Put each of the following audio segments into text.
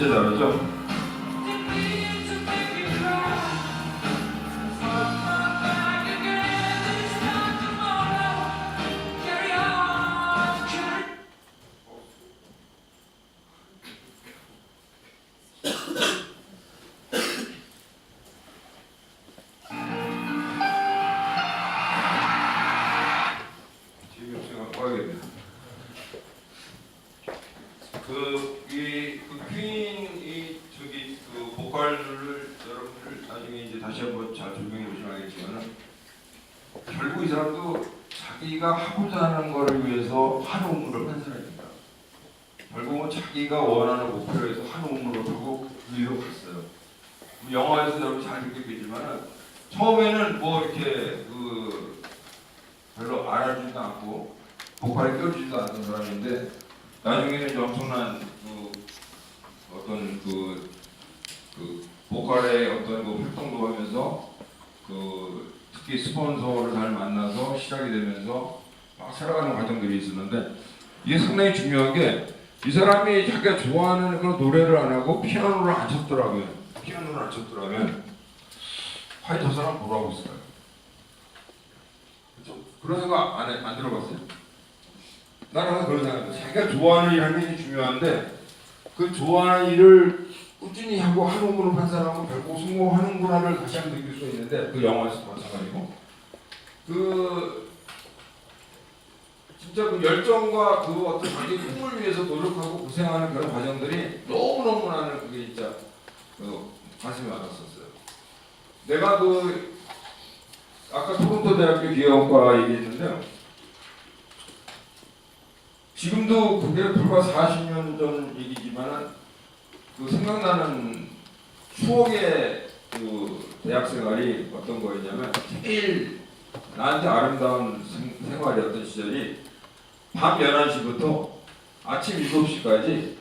진짜 잘하죠? 지금 제가 봐야겠네. 퀸이 저기 그 보컬을 여러분들 나중에 이제 다시 한번 잘 조명해 보시면 알겠지만은 결국 이 사람도 자기가 하고자 하는 거를 위해서 한 우물을 한 사람입니다. 결국은 자기가 원하는 목표에 위해서 한 우물을 하고 그 위로 갔어요. 영화에서 여러분 잘 느끼겠지만은 처음에는 뭐 이렇게 그 별로 알아주지도 않고 보컬에 껴주지도 않던 사람인데 나중에는 이제 엄청난 그 어떤 그 보컬의 어떤 그 활동도 하면서 그 특히 스폰서를 잘 만나서 시작이 되면서 막 살아가는 과정들이 있었는데 이게 상당히 중요한 게 이 사람이 자기가 좋아하는 그런 노래를 안 하고 피아노를 안 쳤더라고요. 피아노를 안 쳤더라면 과연 저 사람 뭐라고 있을까요? 그렇죠? 그런 생각 안 들어봤어요? 나는 그런 생각입니다. 자기가 좋아하는 일 하는 게 중요한데 그 좋아하는 일을 꾸준히 하고 한 몸으로 한 사람은 결국 성공하는구나를 다시 한번 느낄 수 있는데 그 영화에서 마찬가지고 진짜 그 열정과 그 어떤 자기 꿈을 위해서 노력하고 고생하는 그런 과정들이 너무너무 나는 그게 진짜 가슴이 와닿았었어요. 내가 아까 토론토 대학교 기계학과 얘기했는데요. 지금도 그게 불과 40년 전 얘기지만은 그 생각나는 추억의 그 대학 생활이 어떤 거였냐면 제일 나한테 아름다운 생활이었던 시절이 밤 11시부터 아침 7시까지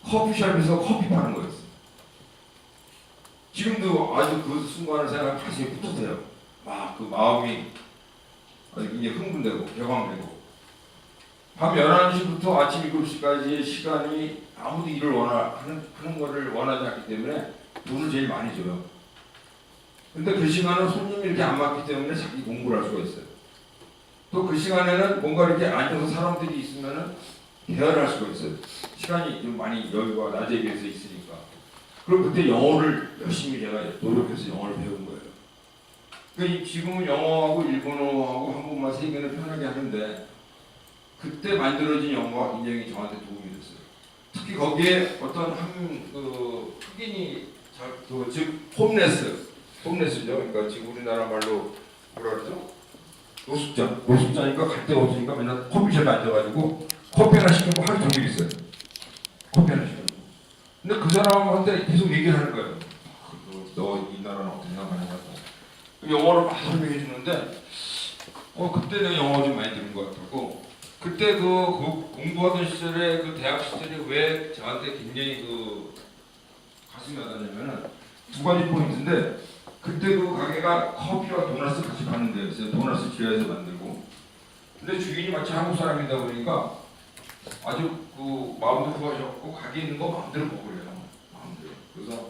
커피숍에서 커피 파는 거였어요. 지금도 아주 그 순간을 생각하면 가슴이 뿌듯해요. 막 그 마음이 아주 굉장히 흥분되고 개방되고 밤 11시부터 아침 7시까지의 시간이 아무도 일을 하는 거를 원하지 않기 때문에 돈을 제일 많이 줘요. 근데 그 시간은 손님이 이렇게 안 맞기 때문에 자기 공부를 할 수가 있어요. 또 그 시간에는 뭔가 이렇게 앉아서 사람들이 있으면은 대화를 할 수가 있어요. 시간이 좀 많이 여유가 낮에 비해서 있으니까. 그럼 그때 영어를 열심히 제가 노력해서 영어를 배운 거예요. 그러니까 지금은 영어하고 일본어하고 한국말 세 개는 편하게 하는데 그때 만들어진 영어가 굉장히 저한테 도움이 됐어요. 특히 거기에 어떤 흑인이 즉 홈레스죠. 그러니까 지금 우리나라 말로 뭐라 그러죠? 노숙자니까 갈 데가 없으니까 맨날 커피숍에 앉아가지고 커피 하나 시키고 하루 종일 있어요. 커피 하나 시키고. 근데 그 사람한테 계속 얘기를 하는 거예요. 너 이 나라는 어떻게 생각하냐고. 영어를 막 설명해 주는데 그때 내가 영어 좀 많이 들은 것 같고 그때 그 공부하던 시절에 그 대학 시절에 왜 저한테 굉장히 가슴이 와닿냐면은 두 가지 포인트인데 그때 그 가게가 커피와 도넛을 같이 파는 데였어요. 도넛을 지하에서 만들고 근데 주인이 마치 한국 사람이다 보니까 아주 그 마음도 좋아졌고 가게 있는 거 마음대로 먹으래요. 마음대로. 그래서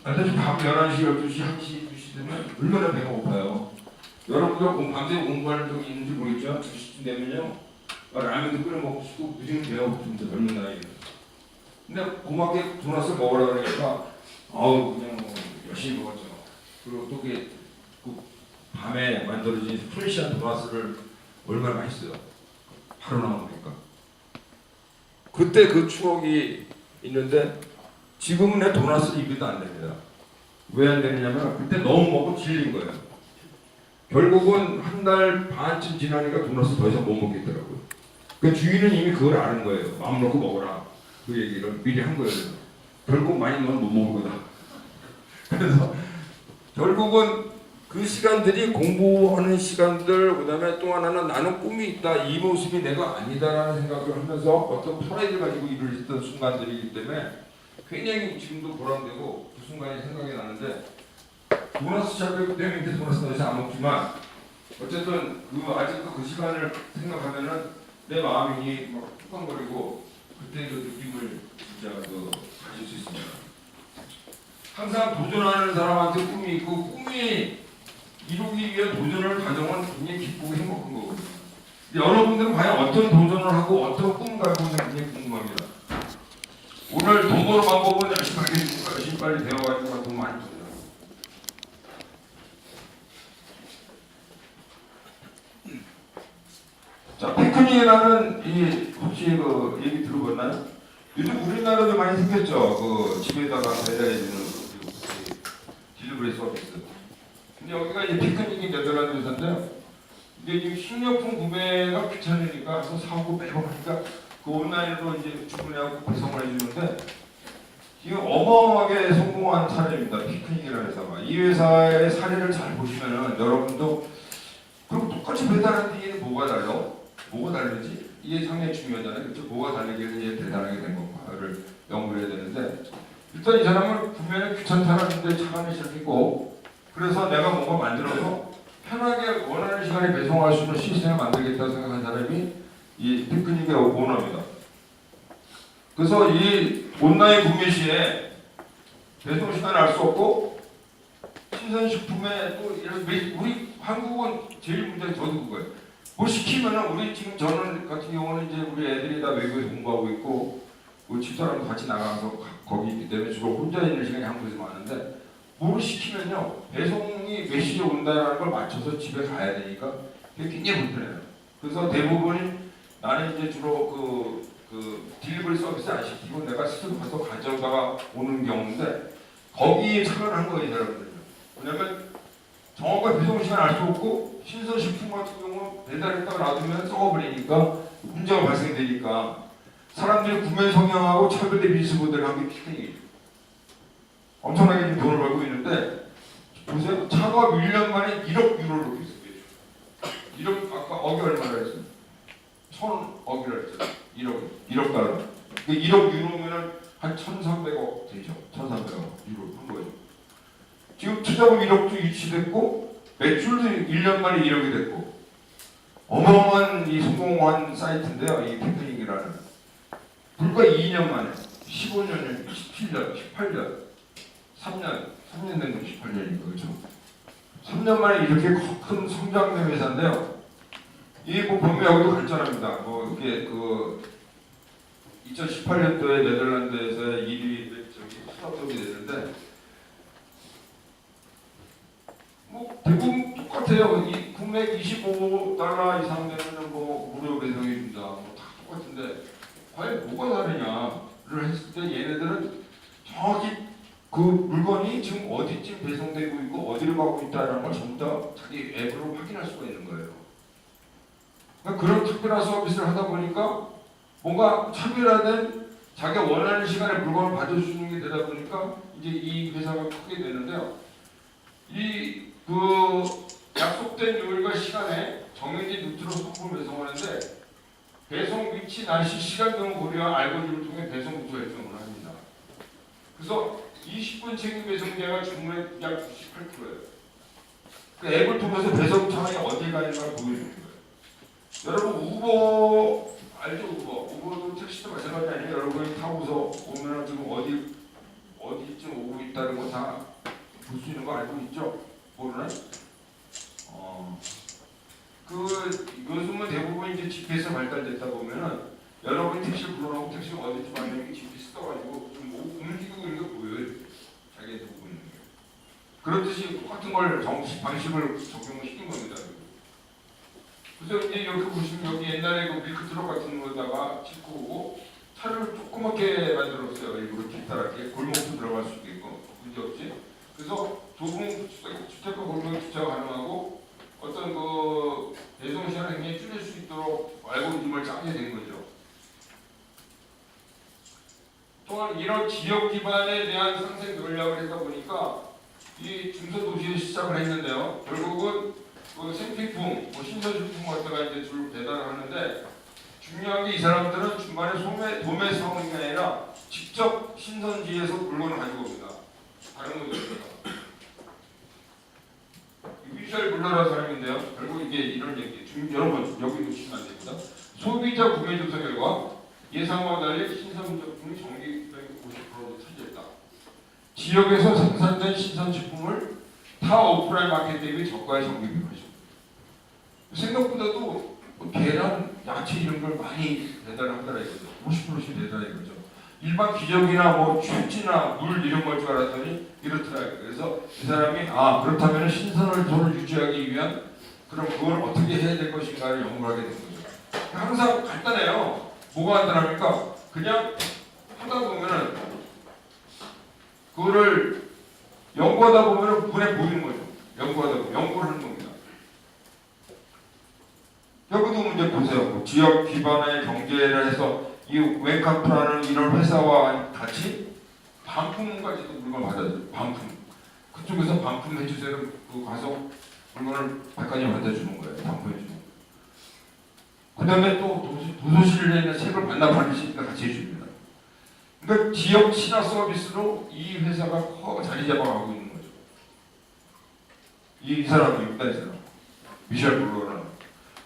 반드시 밤 11시, 12시, 1시, 2시 되면 얼마나 배가 고파요. 여러분들 밤새 공부하는 적이 있는지 모르겠지만 2시쯤 되면요 라면도 끓여 먹고 싶고 무지개 배가 고픕니다. 젊은 나이에. 근데 고맙게 도넛을 먹으라 그러니까 그냥 열심히 먹었죠. 그리고 또 그 밤에 만들어진 프레시한 도넛을 얼마나 맛있어요. 바로 나오니까. 그때 그 추억이 있는데 지금은 내 도넛을 입에도 안 됩니다. 왜 안 되느냐면 그때 너무 먹고 질린 거예요. 결국은 한 달 반쯤 지나니까 도넛을 더 이상 못 먹겠더라고요. 그 주인은 이미 그걸 아는 거예요. 마음 놓고 먹어라. 그 얘기를 미리 한 거예요. 결국 많이 넣으면 못 먹을 거다. 그래서 결국은 그 시간들이 공부하는 시간들, 그 다음에 또 하나는 나는 꿈이 있다. 이 모습이 내가 아니다라는 생각을 하면서 어떤 프라이드를 가지고 일을 했던 순간들이기 때문에 굉장히 지금도 보람되고 그 순간이 생각이 나는데 도넛 샵에 그때는 이제 도넛 더 이상 안 먹지만 어쨌든 아직도 그 시간을 생각하면은 내 마음이 막 뚝방거리고 그때 그 느낌을 진짜 가질 수 있습니다. 항상 도전하는 사람한테 꿈이 있고 꿈이 이루기 위한 도전을 가정은 굉장히 기쁘고 행복한 거거든요. 여러분들은 과연 어떤 도전을 하고 어떤 꿈을 갖고 있는지 굉장히 궁금합니다. 오늘 돈 버는 방법은 열심히 빨리 배워가지고 돈 많이 벌어요. 자, 피크닉이라는 혹시 그 얘기 들어봤나요? 요즘 우리나라도 많이 생겼죠. 그 집에다가 배달해주는 딜리버리 서비스. 근데 여기가 이제 피크닉이 네덜란드에서인데요. 이게 지금 식료품 구매가 귀찮으니까 그래서 사고 매고 하니까 그 온라인으로 이제 주문해하고 배송을 해주는데 지금 어마어마하게 성공한 사례입니다. 피크닉이라는 회사가. 이 회사의 사례를 잘 보시면은 여러분도 그럼 똑같이 배달하는 게 뭐가 달라? 뭐가 다르지? 이게 상당히 중요하잖아요. 그렇죠? 뭐가 다르길래 이게 대단하게 된 건가를 연구를 해야 되는데 일단 이 사람은 구매는 귀찮다는데 차관이 시작했고 그래서 내가 뭔가 만들어서 편하게 원하는 시간에 배송할 수 있는 시스템을 만들겠다고 생각한 사람이 이 피크닉의 오너입니다. 그래서 이 온라인 구매 시에 배송 시간을 알 수 없고 신선식품에 또 우리 한국은 제일 문제가 저도 그거예요. 뭐 시키면은 우리 지금 저는 같은 경우는 이제 우리 애들이 다 외국에 공부하고 있고 우리 집사람도 같이 나가서 거기 있기 때문에 주로 혼자 있는 시간이 한국에서 많은데 뭘 시키면요 배송이 몇 시에 온다는 걸 맞춰서 집에 가야 되니까 그게 굉장히 불편해요. 그래서 대부분이 나는 이제 주로 그 딜리버리 서비스 안 시키고 내가 스스로 가서 가져다가 오는 경우인데 거기에 참여한 거예요, 여러분들. 왜냐면 정확하게 배송 시간 알 수 없고 신선식품 같은 경우는 배달했다가 놔두면 썩어버리니까 문제가 발생되니까 사람들이 구매 성향하고 차별대 비스 모델을 한 게 피크닉이에요. 엄청나게 지금 돈을 벌고 있는데 보세요. 창업 1년 만에 1억 유로를 넣고 있어요. 1억 아까 억이 얼마나 했어요? 1,000억이라 했잖아요. 1억 달러. 1억 유로면은 한 1,300억 되죠. 1,300억 유로 한 거예요. 지금 투자금 1억도 유치됐고 매출도 1년 만에 1억이 됐고 어마어마한 이 성공한 사이트인데요. 이 피크닉이라는 불과 2년 만에 15년, 17년, 18년 3년 된 건 18년이니까 그렇죠? 3년 만에 이렇게 큰 성장된 회사인데요. 이 뭐 보면 여기도 간단합니다. 뭐 이게 그 2018년도에 네덜란드에서 1위 스타트업이 됐는데 뭐 대부분 똑같아요. 이 국내 25달러 이상 되면 뭐 무료 배송해 준다. 뭐 다 똑같은데 과연 뭐가 다르냐를 했을 때 얘네들은 정확히 그 물건이 지금 어디쯤 배송되고 있고 어디로 가고 있다는 걸 전부 다 자기 앱으로 확인할 수가 있는 거예요. 그러니까 그런 특별한 서비스를 하다 보니까 뭔가 차별화된 자기가 원하는 시간에 물건을 받아주는 게 되다 보니까 이제 이 회사가 크게 되는데요. 이 약속된 요일과 시간에 정해진 루트로 상품을 배송하는데 배송 위치, 날씨, 시간 등을 고려한 알고리즘을 통해 배송 루트 결정을 합니다. 그래서 20분 책임 배송자가 주문의 약 98%예요. 그 앱을 통해서 배송 차량이 어디 가 있는가 보여주는 거예요. 여러분 우버 알죠? 우버도 택시도 마찬가지 아니에요? 여러분이 타고서 오면 지금 어디쯤 오고 있다는 거 다 볼 수 있는 거 알고 있죠? 모르나요? 요즘은 대부분 이제 GPS 발달됐다 보면은 여러분이 택시를 불러놓고 택시가 어디쯤 왔는지 GPS 써가지고 좀 움직이고 있는 거 보여요. 자기한테 보고 있는 게. 그렇듯이 똑같은 걸 방식을 적용을 시킨 겁니다. 그래서 이제 이렇게 보시면 여기 옛날에 그 밀크트럭 같은 거에다가 싣고 오고 차를 조그맣게 만들었어요. 일부러 길다랗게 골목도 들어갈 수 있고 문제없이. 그래서 좁은 주택가 골목에 주차가 가능하고 어떤 그 배송 시간을 굉장히 줄일 수 있도록 알고리즘을 짜게 된 거죠. 또한 이런 지역 기반에 대한 상생 전략을 했다 보니까 이 중소도시에 시작을 했는데요. 결국은 그 생필품, 신선식품 같은 거 이제 주로 배달을 하는데 중요한 게 이 사람들은 중간에 도매 사원이 아니라 직접 신선지에서 물건을 가지고 옵니다. 다른 거죠. 유비셜 물러라는 사람인데요. 결국 이게 이런 얘기. 여러분 여기 보시면 안 됩니다. 소비자 구매 조사 결과 예상과 달리 신선제품이 전기 50%를 차지했다. 지역에서 생산된 신선식품을 타 오프라인 마켓 대비 저가의 전기 비용이죠. 생각보다도 계란, 야채 이런 걸 많이 배달하더라 이거죠. 50%씩 배달해 이거죠. 일반 기저귀나 뭐 휴지나 물 이런 걸 줄 알았더니 이렇더라고요. 그래서 이 사람이 그렇다면 신선을 유지하기 위한 그럼 그걸 어떻게 해야 될 것인가를 연구를 하게 된 거죠. 항상 간단해요. 뭐가 간단합니까? 그냥 하다 보면은 그거를 연구하다 보면은 눈에 보이는 거죠. 연구하다 보면 연구를 하는 겁니다. 여기도 문제 보세요. 뭐 지역 기반의 경제를 해서 이 웨이카프라는 이런 회사와 같이 반품까지도 물건 받아줘요. 반품. 그쪽에서 반품 해주세요. 그 가서 물건을 백화점에 받아주는 거예요. 반품해주는 거예요. 그 다음에 또 도서실에 있는 책을 반납하듯이 같이 해줍니다. 그러니까 지역 친화 서비스로 이 회사가 자리 잡아가고 있는 거죠. 이 사람이 있다, 이 사람. 미셸 블로라는.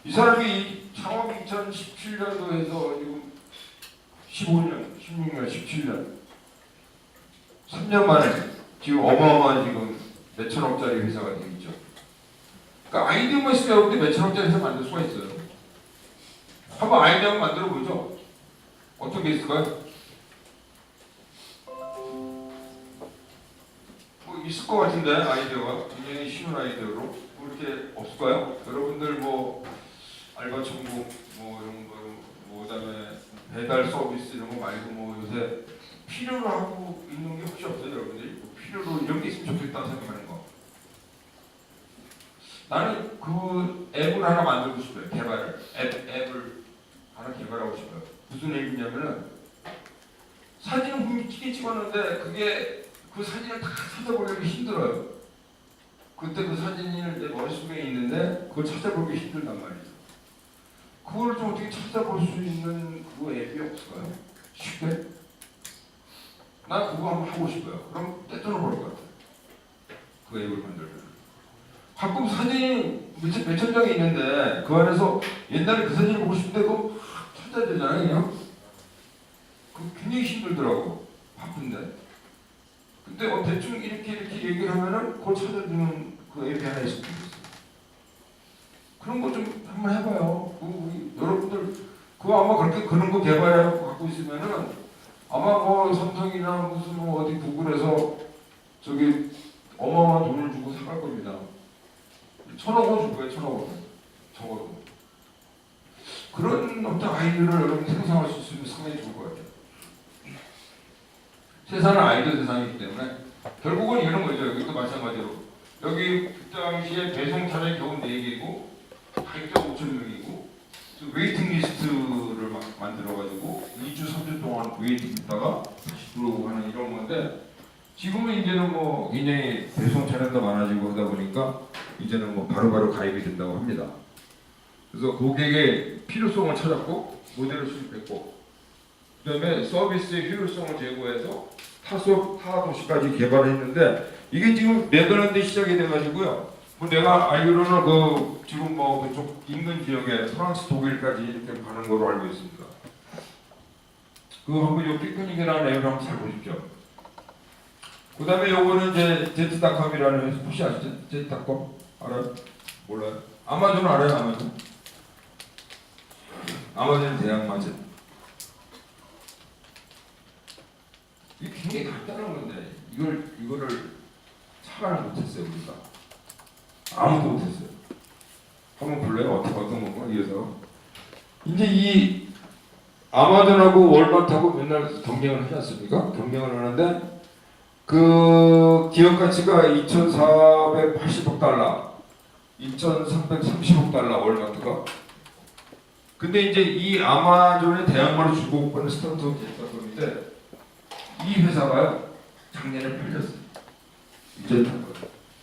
이 사람이 창업 2017년도 해서 지금 15년, 16년, 17년 3년 만에 지금 어마어마한 지금 몇천억짜리 회사가 되어 있죠. 그러니까 아이디어만 있으면 여러분들 몇천억짜리 회사 만들 수가 있어요. 한번 아이디어 만들어 보죠. 어떤 게 있을까요? 뭐 있을 것 같은데 아이디어가 굉장히 쉬운 아이디어로 뭐 이렇게 없을까요? 여러분들 뭐 알바 천국 뭐 이런 거, 그다음에 배달 서비스 이런 거 말고 뭐 요새 필요로 하고 있는 게 혹시 없어요, 여러분들이? 뭐 필요로 이런 게 있으면 좋겠다 생각하는 거. 나는 그 앱을 하나 만들고 싶어요. 앱을 하나 개발하고 싶어요. 무슨 앱이냐면은 사진은 분명히 찍었는데 그게 그 사진을 다 찾아보려기 힘들어요. 그때 그 사진이 내 머릿속에 있는데 그걸 찾아보기 힘들단 말이에요. 그걸 좀 어떻게 찾아볼 수 있는 그 앱이 없을까요? 쉽게? 나 그거 한번 하고 싶어요. 그럼 떼돈을 벌 것 같아요. 그 앱을 만들면. 가끔 사진이 몇천 장이 있는데 그 안에서 옛날에 그 사진을 보고 싶은데 그거 찾아야 되잖아요. 그냥. 그거 굉장히 힘들더라고. 바쁜데. 근데 대충 이렇게 얘기를 하면은 그걸 찾아주는 그 앱이 하나 있을 수 있어요. 그런 거 좀 한번 해봐요. 여러분들 그거 아마 그렇게 그런 거 개발해갖고 갖고 있으면은 아마 뭐 삼성이나 무슨 뭐 어디 구글에서 저기 어마어마한 돈을 주고 사갈 겁니다. 1,000억 원 줄 거예요. 1,000억 원. 적어도. 그런 어떤 아이디어를 여러분이 생성할 수 있으면 상당히 좋을 것 같아요. 세상은 아이디어 세상이기 때문에 결국은 이런 거죠. 여기도 마찬가지로. 여기 그 당시에 배송 차량이 겨우 4개고 가입자 5,000명이고 웨이팅 리스트를 막 만들어가지고 2주, 3주 동안 웨이팅 있다가 다시 들어오고 하는 이런 건데 지금은 이제는 뭐 굉장히 배송 차량도 많아지고 하다 보니까 이제는 뭐 바로바로 가입이 된다고 합니다. 그래서 고객의 필요성을 찾았고 모델을 수립했고 그 다음에 서비스의 효율성을 제고해서 타 도시까지 개발했는데 이게 지금 네덜란드 시작이 돼가지고요. 뭐 내가 알기로는 그 지금 뭐 그쪽 인근 지역에 프랑스, 독일까지 이렇게 가는 걸로 알고 있습니다. 그 한번 요 피크닉이라는 앱을 한번 잘 보십시오. 그 다음에 요거는 이제 제트닷컴이라는 회사 혹시 아시죠? 제트닷컴 알아요? 몰라요? 아마존 알아요? 아마존? 아마존 대형마켓. 이게 굉장히 간단한 건데 이거를 착안을 못했어요 우리가. 아무도 못했어요. 한번 볼래요? 어떤 건가? 이어서 이제 이 아마존하고 월마트하고 맨날 경쟁을 하지 않습니까? 경쟁을 하는데 그 기업 가치가 2,480억 달러, 2,330억 달러 월마트가. 근데 이제 이 아마존의 대항마로 주고받는 스타트업 제트닷컴인데 이 회사가요 작년에 팔렸어요. 이제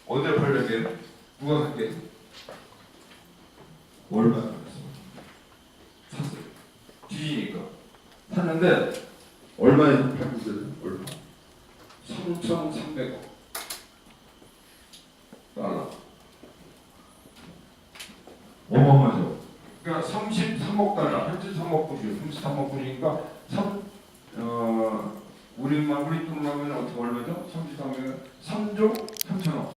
어디에 팔렸게요? 누가 샀게요? 월마트 샀어요. 뒤지니까 샀는데 얼마에 팔고 있어요? 얼마? 3,300억 달러. 어마어마하죠. 그러니까 33억 달러, 현재 3억 불이요. 33억 불이니까 우리 돈으로 하면 어떻게 얼마죠? 33억 3조 3천억.